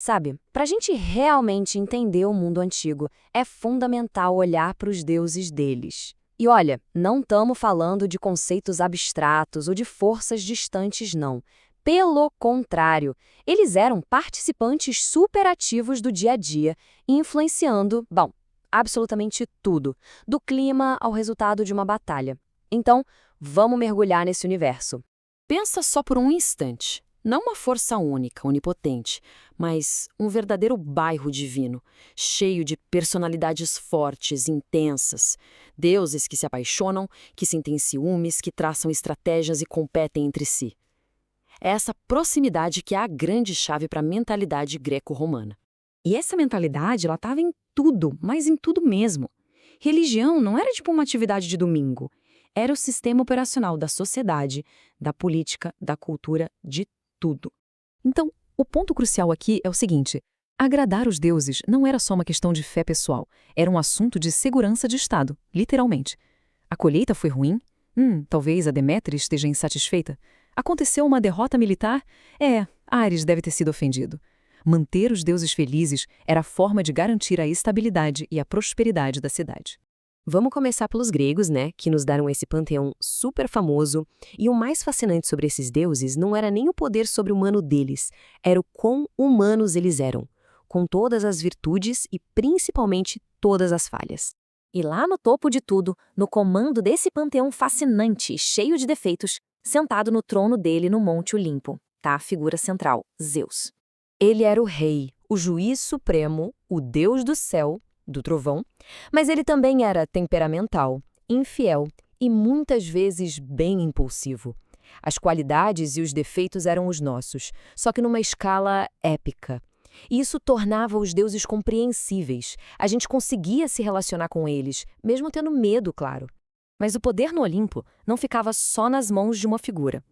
Sabe, para a gente realmente entender o mundo antigo, é fundamental olhar para os deuses deles. E olha, não estamos falando de conceitos abstratos ou de forças distantes, não. Pelo contrário, eles eram participantes superativos do dia a dia, influenciando, bom, absolutamente tudo, do clima ao resultado de uma batalha. Então, vamos mergulhar nesse universo. Pensa só por um instante. Não uma força única, onipotente, mas um verdadeiro bairro divino, cheio de personalidades fortes, intensas, deuses que se apaixonam, que sentem ciúmes, que traçam estratégias e competem entre si. É essa proximidade que é a grande chave para a mentalidade greco-romana. E essa mentalidade, ela estava em tudo, mas em tudo mesmo. Religião não era tipo uma atividade de domingo. Era o sistema operacional da sociedade, da política, da cultura, de tudo. Então, o ponto crucial aqui é o seguinte: agradar os deuses não era só uma questão de fé pessoal, era um assunto de segurança de Estado, literalmente. A colheita foi ruim? Talvez a Deméter esteja insatisfeita. Aconteceu uma derrota militar? Ares deve ter sido ofendido. Manter os deuses felizes era a forma de garantir a estabilidade e a prosperidade da cidade. Vamos começar pelos gregos, né, que nos deram esse panteão super famoso. E o mais fascinante sobre esses deuses não era nem o poder sobre-humano deles, era o quão humanos eles eram, com todas as virtudes e principalmente todas as falhas. E lá no topo de tudo, no comando desse panteão fascinante e cheio de defeitos, sentado no trono dele no Monte Olimpo, tá a figura central, Zeus. Ele era o rei, o juiz supremo, o deus do céu, do trovão, mas ele também era temperamental, infiel e muitas vezes bem impulsivo. As qualidades e os defeitos eram os nossos, só que numa escala épica. E isso tornava os deuses compreensíveis. A gente conseguia se relacionar com eles, mesmo tendo medo, claro. Mas o poder no Olimpo não ficava só nas mãos de uma figura.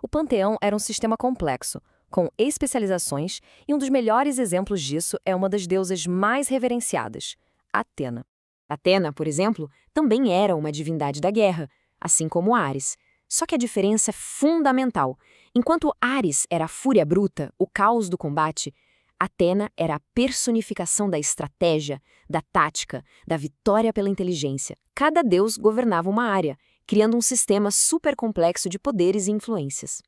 O panteão era um sistema complexo, com especializações, e um dos melhores exemplos disso é uma das deusas mais reverenciadas, Atena. Atena, por exemplo, também era uma divindade da guerra, assim como Ares. Só que a diferença é fundamental. Enquanto Ares era a fúria bruta, o caos do combate, Atena era a personificação da estratégia, da tática, da vitória pela inteligência. Cada deus governava uma área, criando um sistema super complexo de poderes e influências.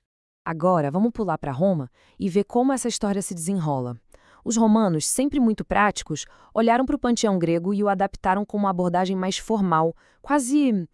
Agora, vamos pular para Roma e ver como essa história se desenrola. Os romanos, sempre muito práticos, olharam para o panteão grego e o adaptaram com uma abordagem mais formal, quase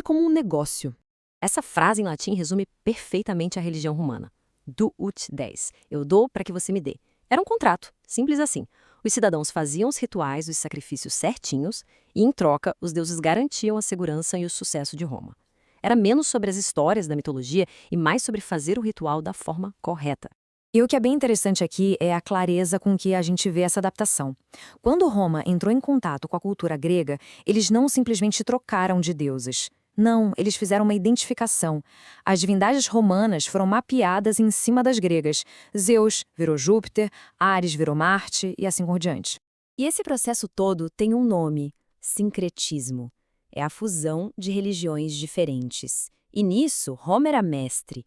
como um negócio. Essa frase em latim resume perfeitamente a religião romana. Do ut des, eu dou para que você me dê. Era um contrato, simples assim. Os cidadãos faziam os rituais, os sacrifícios certinhos, e em troca, os deuses garantiam a segurança e o sucesso de Roma. Era menos sobre as histórias da mitologia e mais sobre fazer o ritual da forma correta. E o que é bem interessante aqui é a clareza com que a gente vê essa adaptação. Quando Roma entrou em contato com a cultura grega, eles não simplesmente trocaram de deuses. Não, eles fizeram uma identificação. As divindades romanas foram mapeadas em cima das gregas. Zeus virou Júpiter, Ares virou Marte e assim por diante. E esse processo todo tem um nome: sincretismo. É a fusão de religiões diferentes. E nisso, Roma era mestre.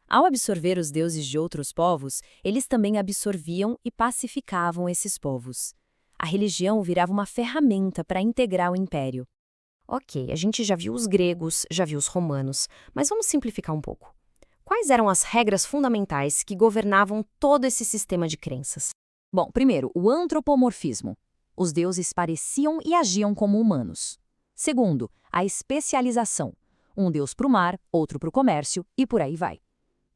Ao absorver os deuses de outros povos, eles também absorviam e pacificavam esses povos. A religião virava uma ferramenta para integrar o império. Ok, a gente já viu os gregos, já viu os romanos, mas vamos simplificar um pouco. Quais eram as regras fundamentais que governavam todo esse sistema de crenças? Bom, primeiro, o antropomorfismo. Os deuses pareciam e agiam como humanos. Segundo, a especialização. Um deus para o mar, outro para o comércio e por aí vai.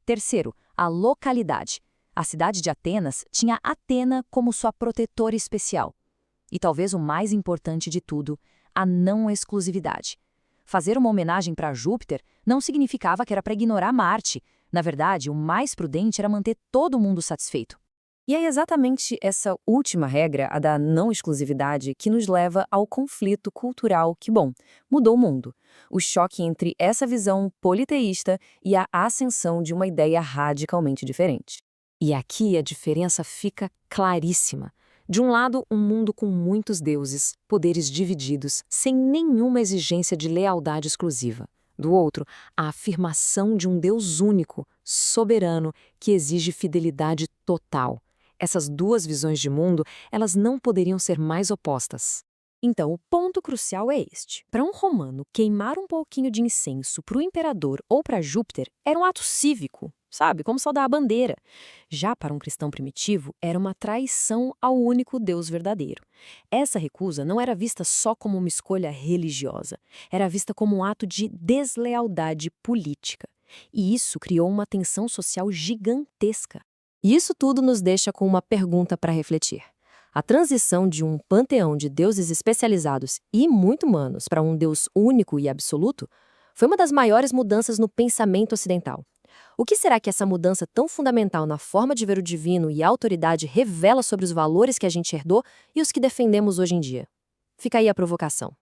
Terceiro, a localidade. A cidade de Atenas tinha Atena como sua protetora especial. E talvez o mais importante de tudo, a não exclusividade. Fazer uma homenagem para Júpiter não significava que era para ignorar Marte. Na verdade, o mais prudente era manter todo mundo satisfeito. E é exatamente essa última regra, a da não exclusividade, que nos leva ao conflito cultural que, bom, mudou o mundo. O choque entre essa visão politeísta e a ascensão de uma ideia radicalmente diferente. E aqui a diferença fica claríssima. De um lado, um mundo com muitos deuses, poderes divididos, sem nenhuma exigência de lealdade exclusiva. Do outro, a afirmação de um Deus único, soberano, que exige fidelidade total. Essas duas visões de mundo, elas não poderiam ser mais opostas. Então, o ponto crucial é este. Para um romano, queimar um pouquinho de incenso para o imperador ou para Júpiter era um ato cívico, sabe? Como saudar a bandeira. Já para um cristão primitivo, era uma traição ao único Deus verdadeiro. Essa recusa não era vista só como uma escolha religiosa, era vista como um ato de deslealdade política. E isso criou uma tensão social gigantesca. E isso tudo nos deixa com uma pergunta para refletir. A transição de um panteão de deuses especializados e muito humanos para um Deus único e absoluto foi uma das maiores mudanças no pensamento ocidental. O que será que essa mudança tão fundamental na forma de ver o divino e a autoridade revela sobre os valores que a gente herdou e os que defendemos hoje em dia? Fica aí a provocação.